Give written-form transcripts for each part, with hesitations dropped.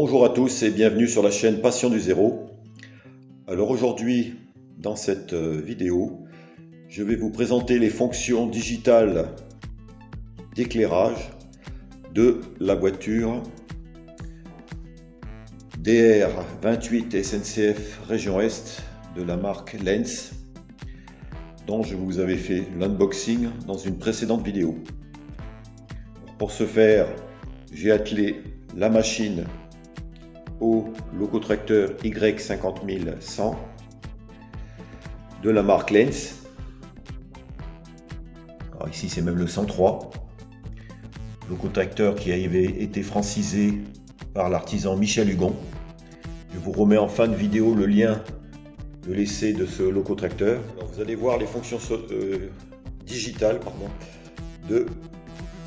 Bonjour à tous et bienvenue sur la chaîne Passion du Zéro. Alors aujourd'hui, dans cette vidéo, je vais vous présenter les fonctions digitales d'éclairage de la voiture DR28 SNCF Région Est de la marque Lenz, dont je vous avais fait l'unboxing dans une précédente vidéo. Pour ce faire, j'ai attelé la machine au locotracteur Y50100 de la marque Lenz. Alors ici c'est même le 103, locotracteur qui avait été francisé par l'artisan Michel Hugon. Je vous remets en fin de vidéo le lien de l'essai de ce locotracteur. Alors vous allez voir les fonctions digitales de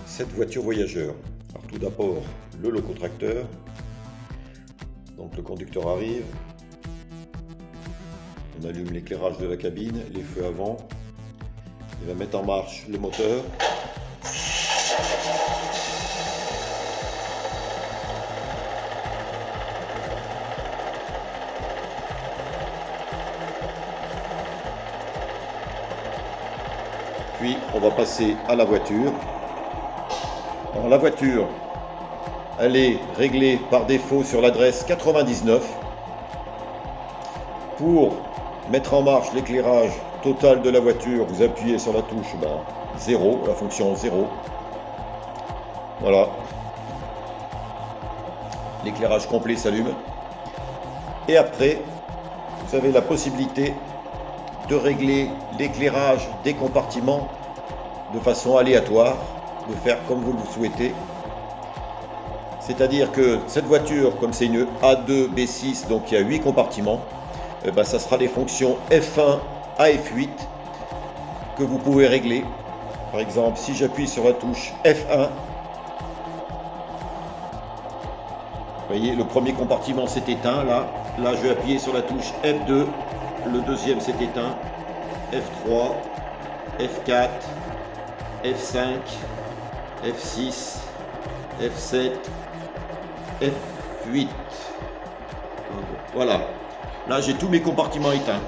cette voiture voyageur. Alors tout d'abord le locotracteur. Donc le conducteur arrive, on allume l'éclairage de la cabine, les feux avant, il va mettre en marche le moteur. Puis on va passer à la voiture. Alors la voiture, elle est réglée par défaut sur l'adresse 99. Pour mettre en marche l'éclairage total de la voiture, vous appuyez sur la touche 0, la fonction 0. Voilà. L'éclairage complet s'allume. Et après, vous avez la possibilité de régler l'éclairage des compartiments de façon aléatoire, de faire comme vous le souhaitez. C'est-à-dire que cette voiture, comme c'est une A2 B6, donc il y a 8 compartiments, ça sera les fonctions F1 à F8 que vous pouvez régler. Par exemple, si j'appuie sur la touche F1, vous voyez, le premier compartiment s'est éteint. Là, je vais appuyer sur la touche F2, le deuxième s'est éteint, F3, F4, F5, F6, F7, F8. Voilà. Là, j'ai tous mes compartiments éteints.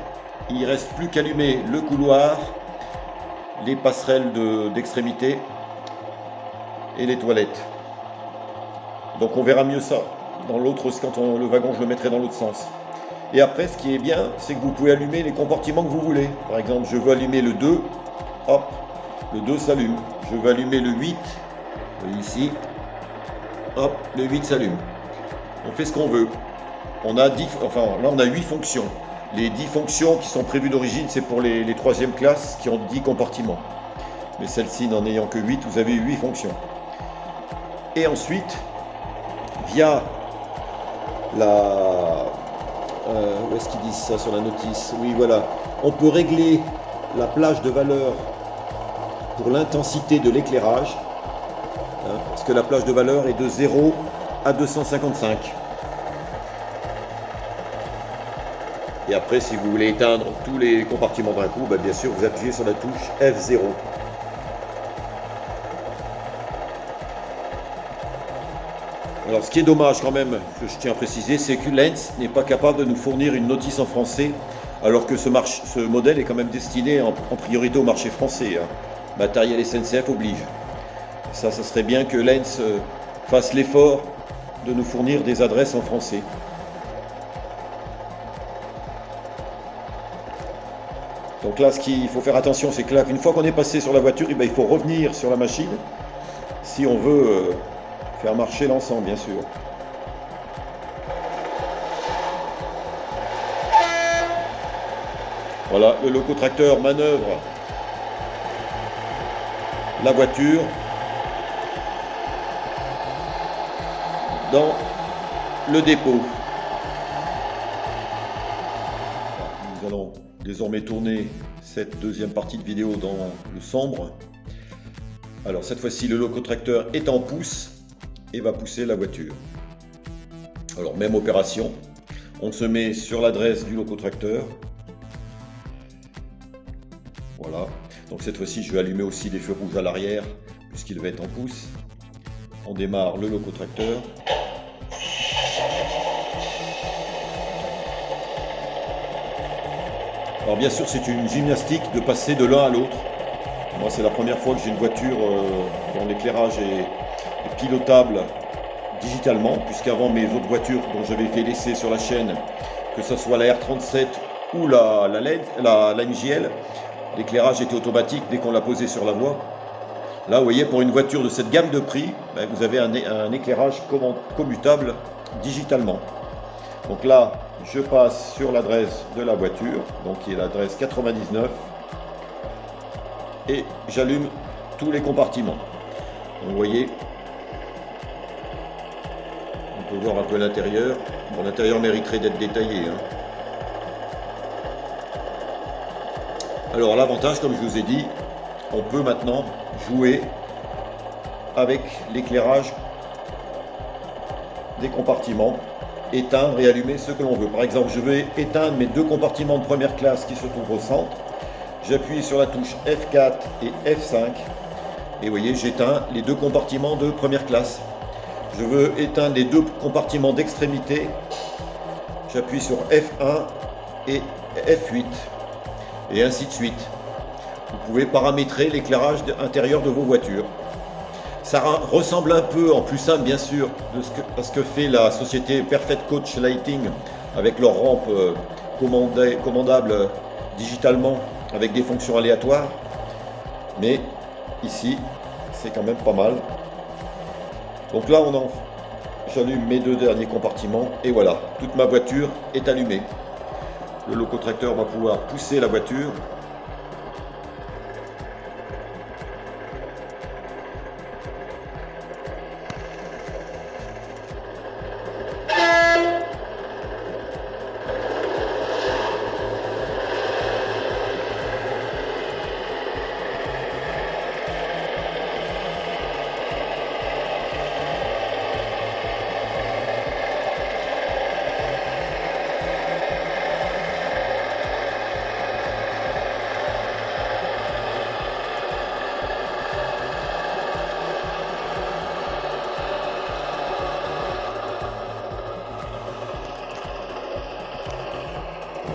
Il ne reste plus qu'allumer le couloir, les passerelles d'extrémité et les toilettes. Donc on verra mieux ça dans l'autre, quand le wagon, je le mettrai dans l'autre sens. Et après, ce qui est bien, c'est que vous pouvez allumer les compartiments que vous voulez. Par exemple, je veux allumer le 2, hop, le 2 s'allume. Je veux allumer le 8, ici, hop, le 8 s'allume. On fait ce qu'on veut. On a 10, là on a 8 fonctions. Les 10 fonctions qui sont prévues d'origine, c'est pour les 3e classes qui ont 10 compartiments. Mais celle-ci, n'en ayant que 8, vous avez 8 fonctions. Et ensuite, via la... où est-ce qu'ils disent ça sur la notice? Oui, voilà. On peut régler la plage de valeur pour l'intensité de l'éclairage. Parce que la plage de valeur est de 0 à 255. Et après, si vous voulez éteindre tous les compartiments d'un coup, bien sûr, vous appuyez sur la touche F0. Alors, ce qui est dommage quand même, que je tiens à préciser, c'est que Lenz n'est pas capable de nous fournir une notice en français, alors que ce modèle est quand même destiné en priorité au marché français. Matériel SNCF oblige. Ça serait bien que Lenz fasse l'effort de nous fournir des adresses en français. Donc là, ce qu'il faut faire attention, c'est que là, une fois qu'on est passé sur la voiture, il faut revenir sur la machine si on veut faire marcher l'ensemble, bien sûr. Voilà, le locotracteur manœuvre la voiture dans le dépôt. Nous allons désormais tourner cette deuxième partie de vidéo dans le sombre. Alors cette fois-ci, le locotracteur est en pouce et va pousser la voiture. Alors même opération, on se met sur l'adresse du locotracteur. Voilà. Donc cette fois-ci, je vais allumer aussi les feux rouges à l'arrière puisqu'il va être en pouce. On démarre le locotracteur. Alors bien sûr, c'est une gymnastique de passer de l'un à l'autre. Moi, c'est la première fois que j'ai une voiture dont l'éclairage est pilotable digitalement, puisqu'avant mes autres voitures dont j'avais fait l'essai sur la chaîne, que ce soit la R37 ou la MJL, l'éclairage était automatique dès qu'on l'a posé sur la voie. Là, vous voyez, pour une voiture de cette gamme de prix, vous avez un éclairage commutable digitalement. Donc là, je passe sur l'adresse de la voiture, donc qui est l'adresse 99, et j'allume tous les compartiments. Donc vous voyez, on peut voir un peu l'intérieur. Bon, l'intérieur mériterait d'être détaillé, hein. Alors l'avantage, comme je vous ai dit, on peut maintenant jouer avec l'éclairage des compartiments, éteindre et allumer ce que l'on veut. Par exemple, je veux éteindre mes deux compartiments de première classe qui se trouvent au centre. J'appuie sur la touche F4 et F5 et vous voyez, j'éteins les deux compartiments de première classe. Je veux éteindre les deux compartiments d'extrémité. J'appuie sur F1 et F8 et ainsi de suite. Vous pouvez paramétrer l'éclairage intérieur de vos voitures. Ça ressemble un peu, en plus simple bien sûr, à ce que fait la société Perfect Coach Lighting avec leur rampe commandable digitalement avec des fonctions aléatoires. Mais ici, c'est quand même pas mal. Donc là, j'allume mes deux derniers compartiments et voilà, toute ma voiture est allumée. Le locotracteur va pouvoir pousser la voiture.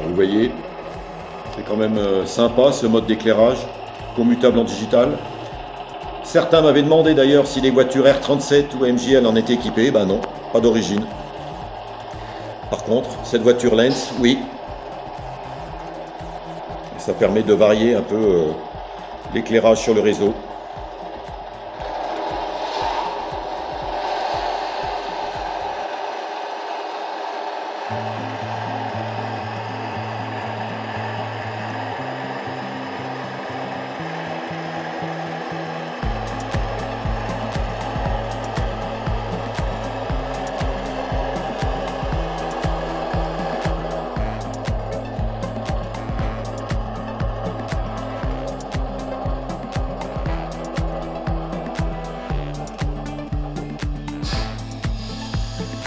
Vous voyez, c'est quand même sympa ce mode d'éclairage commutable en digital. Certains m'avaient demandé d'ailleurs si les voitures R37 ou MJL en étaient équipées. Ben non, pas d'origine. Par contre, cette voiture Lenz, oui. Et ça permet de varier un peu l'éclairage sur le réseau.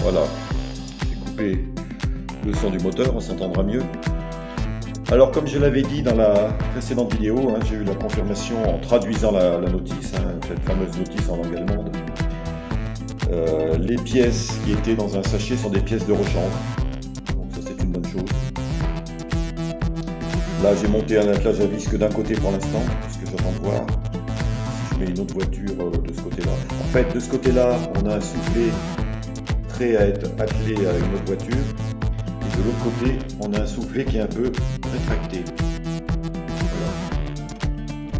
Voilà, j'ai coupé le son du moteur, on s'entendra mieux. Alors comme je l'avais dit dans la précédente vidéo, hein, j'ai eu la confirmation en traduisant la notice, hein, cette fameuse notice en langue allemande. Les pièces qui étaient dans un sachet sont des pièces de rechange, donc ça c'est une bonne chose. Là j'ai monté un attelage à vis que d'un côté pour l'instant, puisque j'attends de voir si je mets une autre voiture de ce côté-là. En fait, de ce côté-là, on a un soufflet prêt à être attelé à une autre voiture, et de l'autre côté on a un soufflet qui est un peu rétracté. Voilà.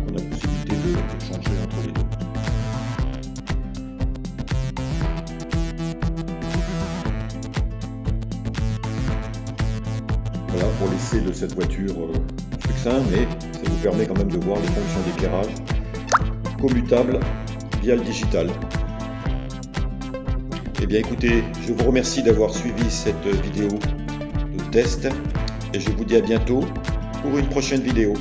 On a la possibilité de changer entre les deux. Voilà pour l'essai de cette voiture succinct, mais ça vous permet quand même de voir les fonctions d'éclairage commutables via le digital. Eh bien écoutez, je vous remercie d'avoir suivi cette vidéo de test et je vous dis à bientôt pour une prochaine vidéo.